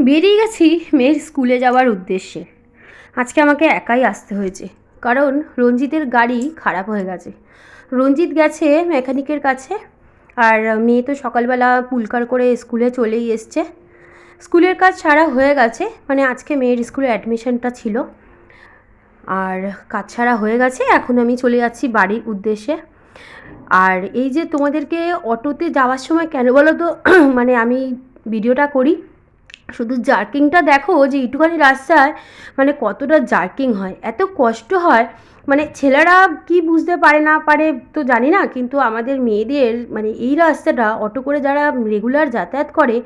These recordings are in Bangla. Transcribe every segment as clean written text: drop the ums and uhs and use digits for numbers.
বেরিয়ে গেছি মেয়ের স্কুলে যাওয়ার উদ্দেশ্যে। আজকে আমাকে একাই আসতে হয়েছে, কারণ রঞ্জিতের গাড়ি খারাপ হয়ে গেছে। রঞ্জিত গেছে মেকানিকের কাছে, আর মেয়ে তো সকালবেলা পুলকার করে স্কুলে চলেই এসছে। স্কুলের কাজ সারা হয়ে গেছে, মানে আজকে মেয়ের স্কুলে অ্যাডমিশনটা ছিল, আর কাজ সারা হয়ে গেছে। এখন আমি চলে যাচ্ছি বাড়ির উদ্দেশ্যে। আর এই যে তোমাদেরকে অটোতে যাওয়ার সময় কেন বলো তো মানে আমি ভিডিওটা করি, শুধু জার্কিংটা দেখো যে একটুখানি রাস্তায় মানে কতটা জার্কিং হয়, এত কষ্ট হয়। মানে ছেলেরা কি বুঝতে পারে না পারে তো জানি না, কিন্তু আমাদের মেয়েদের মানে এই রাস্তাটা অটো করে যারা রেগুলার যাতায়াত করে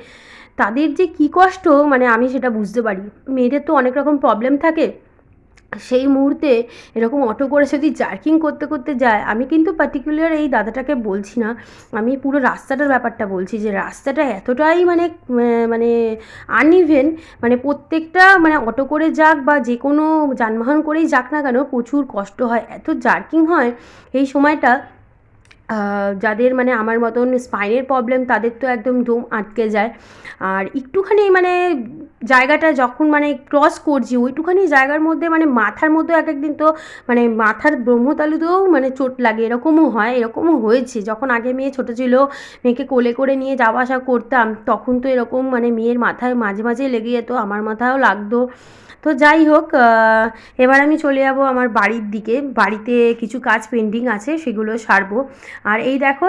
তাদের যে কী কষ্ট, মানে আমি সেটা বুঝতে পারি। মেয়েদের তো অনেক রকম প্রবলেম থাকে, সেই মুহূর্তে এরকম অটো করে যদি জার্কিং করতে করতে যায়, আমি কিন্তু পার্টিকুলার এই দাদাটাকে বলছি না, আমি পুরো রাস্তাটার ব্যাপারটা বলছি যে রাস্তাটা এতটাই মানে আনইভেন, মানে প্রত্যেকটা মানে অটো করে যাক বা যে কোনো যানবাহন করেই যাক না কেন প্রচুর কষ্ট হয়, এত জার্কিং হয় এই সময়টা। যাদের মানে আমার মতন স্পাইনের প্রবলেম তাদের তো একদম দম আটকে যায়। আর একটুখানি মানে জায়গাটা যখন মানে ক্রস করছি ওইটুখানি জায়গার মধ্যে মানে মাথার মধ্যে এক একদিন তো মানে মাথার ব্রহ্মতালুতেও মানে চোট লাগে, এরকমও হয়, এরকমও হয়েছে। যখন আগে মেয়ে ছোটো ছিল, মেয়েকে কোলে করে নিয়ে যাওয়া আসা করতাম, তখন তো এরকম মানে মেয়ের মাথায় মাঝে মাঝে লেগে যেত, আমার মাথায়ও লাগতো। তো যাই হোক, এবার আমি চলে যাব আমার বাড়ির দিকে। বাড়িতে কিছু কাজ পেন্ডিং আছে, সেগুলো সারবো। আর এই দেখো,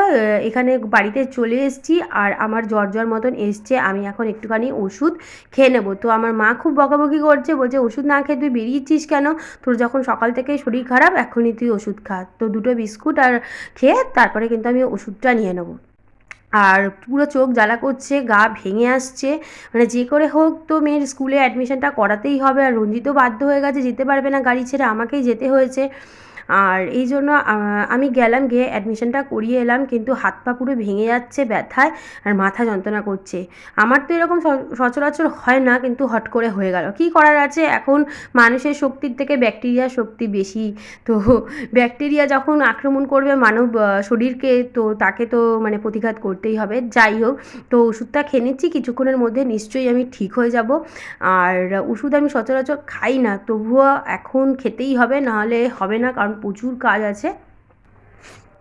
এখানে বাড়িতে চলে এসেছি, আর আমার জ্বর জ্বর মতন এসছে। আমি এখন একটুখানি ওষুধ খেয়ে নেবো। তো আমার মা খুব বকাবকি করছে, বলছে ওষুধ না খেয়ে তুই বেরিয়েছিস কেন, তোর যখন সকাল থেকে শরীর খারাপ এখনই তুই ওষুধ খা। তো দুটো বিস্কুট আর খেয়ে তারপরে কিন্তু আমি ওষুধটা নিয়ে নেবো। আর পুরো চোখ জ্বালা করছে, গা ভেঙে আসছে, মানে যে করে হোক তো মেয়ের স্কুলে অ্যাডমিশনটা করাতেই হবে। আর রঞ্জিতও বাধ্য হয়ে গেছে, যেতে পারবে না গাড়ি ছেড়ে, আমাকেই যেতে হয়েছে। আর এই জন্য আমি গেলাম, গিয়ে অ্যাডমিশনটা করিয়ে এলাম, কিন্তু হাত পা পুরো ভেঙে যাচ্ছে ব্যথায়, আর মাথা যন্ত্রণা করছে। আমার তো এরকম সচরাচর হয় না, কিন্তু হট করে হয়ে গেল, কী করার আছে। এখন মানুষের শক্তির থেকে ব্যাকটেরিয়ার শক্তি বেশি। তো ব্যাকটেরিয়া যখন আক্রমণ করবে মানব শরীরকে, তো তাকে তো মানে প্রতিঘাত করতেই হবে। যাই হোক, তো ওষুধটা খেয়ে নিচ্ছি, কিছুক্ষণের মধ্যে নিশ্চয়ই আমি ঠিক হয়ে যাব। আর ওষুধ আমি সচরাচর খাই না, তবুও এখন খেতেই হবে, নাহলে হবে না, কারণ প্রচুর কাজ আছে।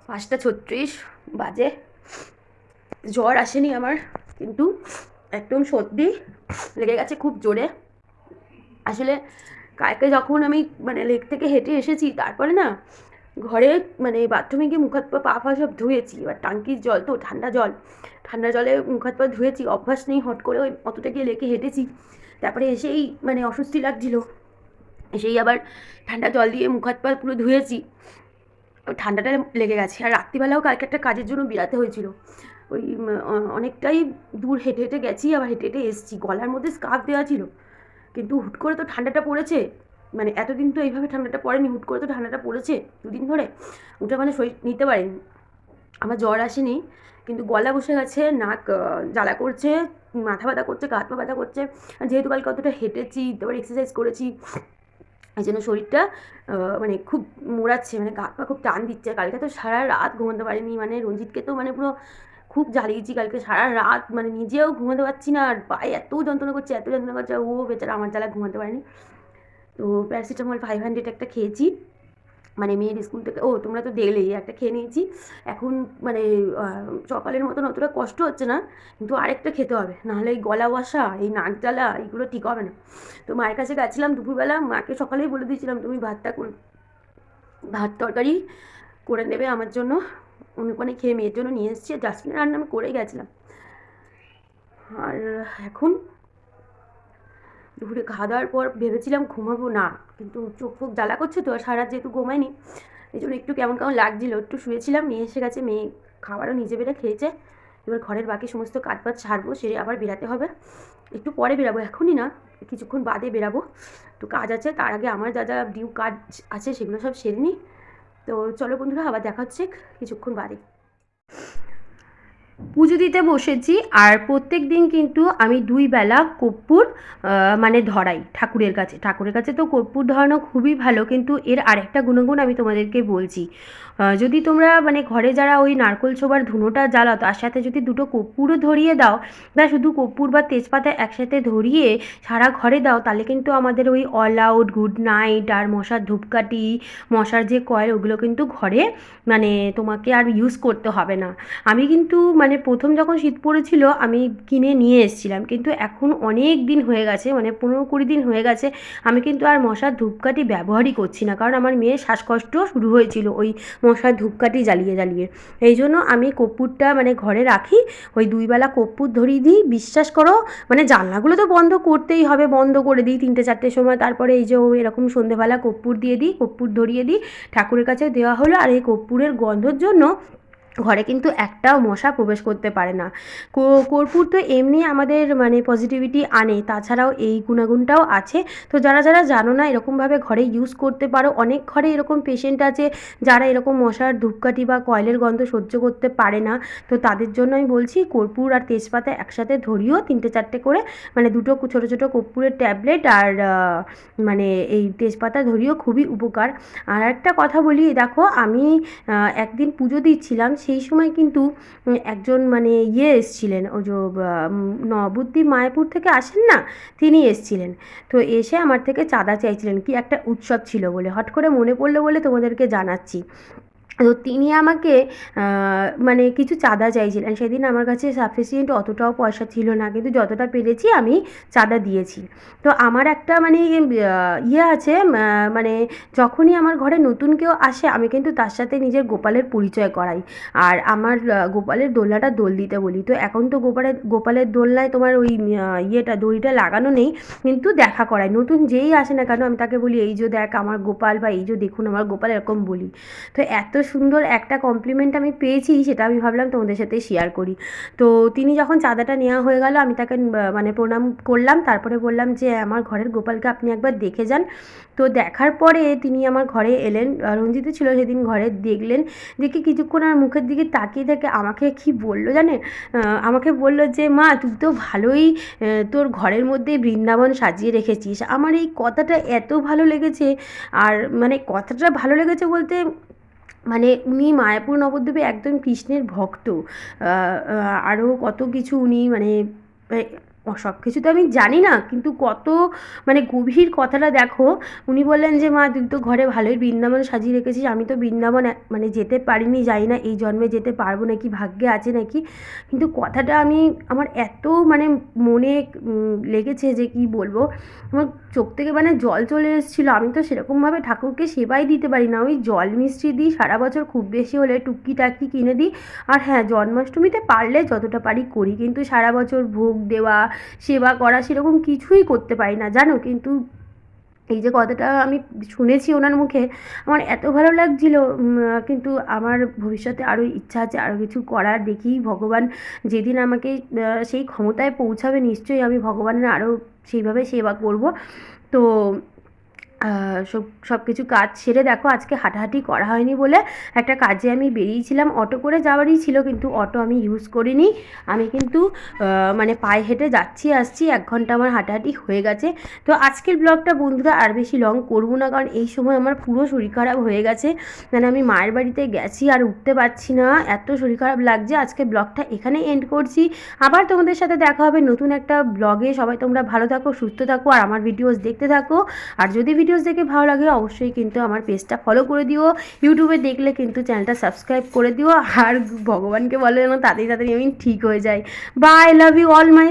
5:36 বাজে। জ্বর আসেনি আমার, কিন্তু একদম সর্দি লেগে গেছে খুব জোরে। আসলে কালকে যখন আমি মানে লেক থেকে হেঁটে এসেছি, তারপরে না ঘরে মানে বাথরুমে গিয়ে মুখ হাত পা পা সব ধুয়েছি। এবার টাঙ্কির জল তো ঠান্ডা জল, ঠান্ডা জলে মুখ হাত পা ধুয়েছি, অভ্যাস নেই, হট করে ওই অতটা গিয়ে লেকে হেঁটেছি। তারপরে এসেই মানে অস্বস্তি লাগছিলো, এসেই আবার ঠান্ডা জল দিয়ে মুখ হাত পা পুরো ধুয়েছি, ঠান্ডাটা লেগে গেছে। আর রাত্রিবেলাও কালকে একটা কাজের জন্য বেরাতে হয়েছিল, ওই অনেকটাই দূর হেঁটে হেঁটে গেছি, আবার হেঁটে হেঁটে এসেছি, গলার মধ্যে স্কার্ফ দেওয়া ছিল, কিন্তু হুট করে তো ঠান্ডাটা পড়েছে। মানে এতদিন তো এইভাবে ঠান্ডাটা পড়েনি, হুট করে তো ঠান্ডাটা পড়েছে দুদিন ধরে, ওটা মানে শরীর নিতে পারেনি। আমার জ্বর আসেনি, কিন্তু গলা বসে গেছে, নাক জ্বালা করছে, মাথা ব্যথা করছে, গা হাত পা ব্যথা করছে। আর যেহেতু কালকে অতটা হেঁটেছি, তারপর এক্সারসাইজ করেছি, এই জন্য শরীরটা মানে খুব মোড়াচ্ছে, মানে গা হাত পা খুব টান দিচ্ছে। কালকে তো সারা রাত ঘুমাতে পারিনি, মানে রঞ্জিতকে তো মানে পুরো খুব জ্বালিয়েছি কালকে সারা রাত, মানে নিজেও ঘুমাতে পারছি না, আর পায়ে এত যন্ত্রণা করছে, এত যন্ত্রণা করছে, ও বেচারা আমার জ্বালা ঘুমাতে পারেনি। তো প্যারাসিটামল 500 একটা খেয়েছি, মানে মেয়ের স্কুল থেকে, ও তোমরা তো দেখলেই, একটা খেয়ে নিয়েছি। এখন মানে সকালের মতন অতটা কষ্ট হচ্ছে না, কিন্তু আরেকটা খেতে হবে, নাহলে এই গলা বসা, এই নাক জ্বালা, এইগুলো ঠিক হবে না। তো মায়ের কাছে গেছিলাম দুপুরবেলা, মাকে সকালেই বলে দিয়েছিলাম তুমি ভাত তরকারি করে নেবে আমার জন্য। আমি ওখানে খেয়ে মেয়ের জন্য নিয়ে এসেছি, ডাস্টবিনে রান্না আমি করেই গেছিলাম। আর এখন দুপুরে খাওয়া দাওয়ার পর ভেবেছিলাম ঘুমাবো না, কিন্তু চোখ ফোক জ্বালা করছে তো, আর সারা রাত যেহেতু ঘুমায়নি, এই জন্য একটু কেমন কেমন লাগছিলো, একটু শুয়েছিলাম। মেয়ে এসে গেছে, মেয়ে খাবারও নিজে বেড়ে খেয়েছে। এবার ঘরের বাকি সমস্ত কাজ বাজ সারবো, সেরে আবার বেরাতে হবে। একটু পরে বেরাবো, এখনই না, কিছুক্ষণ বাদে বেরাবো, একটু কাজ আছে। তার আগে আমার যা যা ডিউ কাজ আছে সেগুলো সব সেরে নিই। তো চলো বন্ধুরা, আবার দেখা হচ্ছে কিছুক্ষণ বাদে। পুজো দিতে বসেছি, আর প্রত্যেক দিন কিন্তু আমি 2 বেলা কর্পূর মানে ধরাই ঠাকুরের কাছে। ঠাকুরের কাছে তো কর্পূর ধরানো খুবই ভালো, কিন্তু এর আরেকটা গুণগুণ আমি তোমাদেরকে বলছি। যদি তোমরা মানে ঘরে যারা ওই নারকোল ছোবার ধুনোটা জ্বালাও, তার সাথে যদি 2টো কর্পূরও ধরিয়ে দাও, বা শুধু কর্পূর বা তেজপাতা একসাথে ধরিয়ে সারা ঘরে দাও, তাহলে কিন্তু আমাদের ওই অল আউট, গুড নাইট আর মশার ধূপকাঠি, মশার যে কয়েল, ওগুলো কিন্তু ঘরে মানে তোমাকে আর ইউজ করতে হবে না। আমি কিন্তু মানে প্রথম যখন শীত পড়েছিল আমি কিনে নিয়ে এসেছিলাম, কিন্তু এখন অনেক দিন হয়ে গেছে, মানে 15-20 দিন হয়ে গেছে আমি কিন্তু আর মশার ধূপকাঠি ব্যবহারই করছি না, কারণ আমার মেয়ের শ্বাসকষ্ট শুরু হয়েছিল ওই মশার ধূপকাঠি জ্বালিয়ে জ্বালিয়ে। এই জন্য আমি কর্পূরটা মানে ঘরে রাখি, ওই 2 বেলা কর্পূর ধরিয়ে দিই। বিশ্বাস করো, মানে জানলাগুলো তো বন্ধ করতেই হবে, বন্ধ করে দিই 3টে-4টের সময়। তারপরে এই যে এরকম সন্ধেবেলা কর্পূর দিয়ে দিই, কর্পূর ধরিয়ে দিই, ঠাকুরের কাছে দেওয়া হলো। আর এই কর্পূরের গন্ধর জন্য ঘরে কিন্তু একটাও মশা প্রবেশ করতে পারে না। কর্পূর তো এমনি আমাদের মানে পজিটিভিটি আনে, তাছাড়াও এই গুণাগুণটাও আছে। তো যারা যারা জানো না, এরকমভাবে ঘরে ইউজ করতে পারো। অনেক ঘরে এরকম পেশেন্ট আছে যারা এরকম মশার ধূপকাঠি বা কয়েলের গন্ধ সহ্য করতে পারে না। তো তাদের জন্য আমি বলছি, কর্পূর আর তেজপাতা একসাথে ধরিও 3টে-4টে করে, মানে 2টো ছোটো ছোটো কর্পূরের ট্যাবলেট আর মানে এই তেজপাতা ধরিও খুবই উপকার। আর একটা কথা বলি, দেখো আমি একদিন পুজো দিচ্ছিলাম, সেই সময় কিন্তু একজন মানে এসছিলেন, ওই যে নবদ্বীপ মায়াপুর থেকে আসেন না, তিনি এসছিলেন। তো এসে আমার থেকে চাঁদা চাইছিলেন, কি একটা উৎসব ছিল বলে। হট করে মনে পড়লো বলে তোমাদেরকে জানাচ্ছি। তো তিনি আমাকে মানে কিছু চাঁদা চাইছিলেন। সেদিন আমার কাছে সাফিসিয়েন্ট অতটাও পয়সা ছিল না, কিন্তু যতটা পেরেছি আমি চাঁদা দিয়েছি। তো আমার একটা মানে আছে, মানে যখনই আমার ঘরে নতুন কেউ আসে, আমি কিন্তু তার সাথে নিজের গোপালের পরিচয় করাই, আর আমার গোপালের দোলনাটা দোল দিতে বলি। তো এখন তো গোপালের দোলনায় তোমার ওই দড়িটা লাগানো নেই, কিন্তু দেখা করাই। নতুন যেই আসে না কেন, আমি তাকে বলি, এই যে দেখ আমার গোপাল, বা এই যে দেখুন আমার গোপাল, এরকম বলি। তো এত সুন্দর একটা কমপ্লিমেন্ট আমি পেয়েছি, সেটা আমি ভাবলাম তোমাদের সাথে শেয়ার করি। তো তিনি যখন চাঁদাটা নেওয়া হয়ে গেল, আমি তাকে মানে প্রণাম করলাম, তারপরে বললাম যে আমার ঘরের গোপালকে আপনি একবার দেখে যান। তো দেখার পরে তিনি আমার ঘরে এলেন, রঞ্জিত ছিল সেদিন ঘরে, দেখলেন, দেখে কিছুক্ষণ আর মুখের দিকে তাকিয়ে থেকে আমাকে কি বললো জানেন? আমাকে বলল যে মা, তুই তো ভালোই তোর ঘরের মধ্যে বৃন্দাবন সাজিয়ে রেখেছিস। আমার এই কথাটা এত ভালো লেগেছে, আর মানে কথাটা ভালো লেগেছে বলতে, মানে উনি মায়াপুর নবদ্বীপে একদম কৃষ্ণের ভক্ত। আরও কত কিছু উনি মানে সব কিছু তো আমি জানি না, কিন্তু কত মানে গভীর কথাটা দেখো। উনি বললেন যে মা, তুই তো ঘরে ভালোই বৃন্দাবন সাজিয়ে রেখেছিস, আমি তো বৃন্দাবন মানে যেতে পারিনি, যাই না এই জন্মে যেতে পারবো নাকি, ভাগ্যে আছে নাকি। কিন্তু কথাটা আমার এত মানে মনে লেগেছে যে কি বলবো। আমার চোখ থেকে মানে জল চলে এসেছিলো। আমি তো সেরকমভাবে ঠাকুরকে সেবাই দিতে পারি না, ওই জল মিষ্টি দিই সারা বছর, খুব বেশি হলে টুকি টাকি কিনে দিই। আর হ্যাঁ, জন্মাষ্টমীতে পারলে যতটা পারি করি, কিন্তু সারা বছর ভোগ দেওয়া, সেবা করা সেরকম কিছুই করতে পারি না, জানো। কিন্তু এই যে কথাটা আমি শুনেছি ওনার মুখে, আমার এত ভালো লাগছিলো। কিন্তু আমার ভবিষ্যতে আরও ইচ্ছা আছে আরও কিছু করার। দেখি ভগবান যেদিন আমাকে সেই ক্ষমতায় পৌঁছাবে, নিশ্চয়ই আমি ভগবানের আরও সেইভাবে সেবা করব। তো সব কিছু কাজ সেরে দেখো, আজকে হাঁটাহাঁটি করা হয়নি বলে একটা কাজে আমি বেরিয়েছিলাম, অটো করে যাওয়ারই ছিল, কিন্তু অটো আমি ইউজ করিনি। আমি কিন্তু মানে পায়ে হেঁটে যাচ্ছি আসছি, 1 ঘন্টা আমার হাঁটাহাঁটি হয়ে গেছে। তো আজকের ব্লগটা বন্ধুরা আর বেশি লং করব না, কারণ এই সময় আমার পুরো শরীর খারাপ হয়ে গেছে। মানে আমি মায়ের বাড়িতে গেছি আর উঠতে পারছি না, এত শরীর খারাপ লাগছে। আজকে ব্লগটা এখানে এন্ড করছি। আবার তোমাদের সাথে দেখা হবে নতুন একটা ব্লগে। সবাই তোমরা ভালো থাকো, সুস্থ থাকো, আর আমার ভিডিওস দেখতে থাকো। আর যদি ভিডিওস দেখে ভালো লাগে, অবশ্যই কিন্তু আমার পেজটা ফলো করে দিও। ইউটিউবে দেখলে কিন্তু চ্যানেলটা সাবস্ক্রাইব করে দিও। আর ভগবানকে বলে যেন তাড়াতাড়ি তাড়াতাড়ি আমি ঠিক হয়ে যাই। Bye, love you all my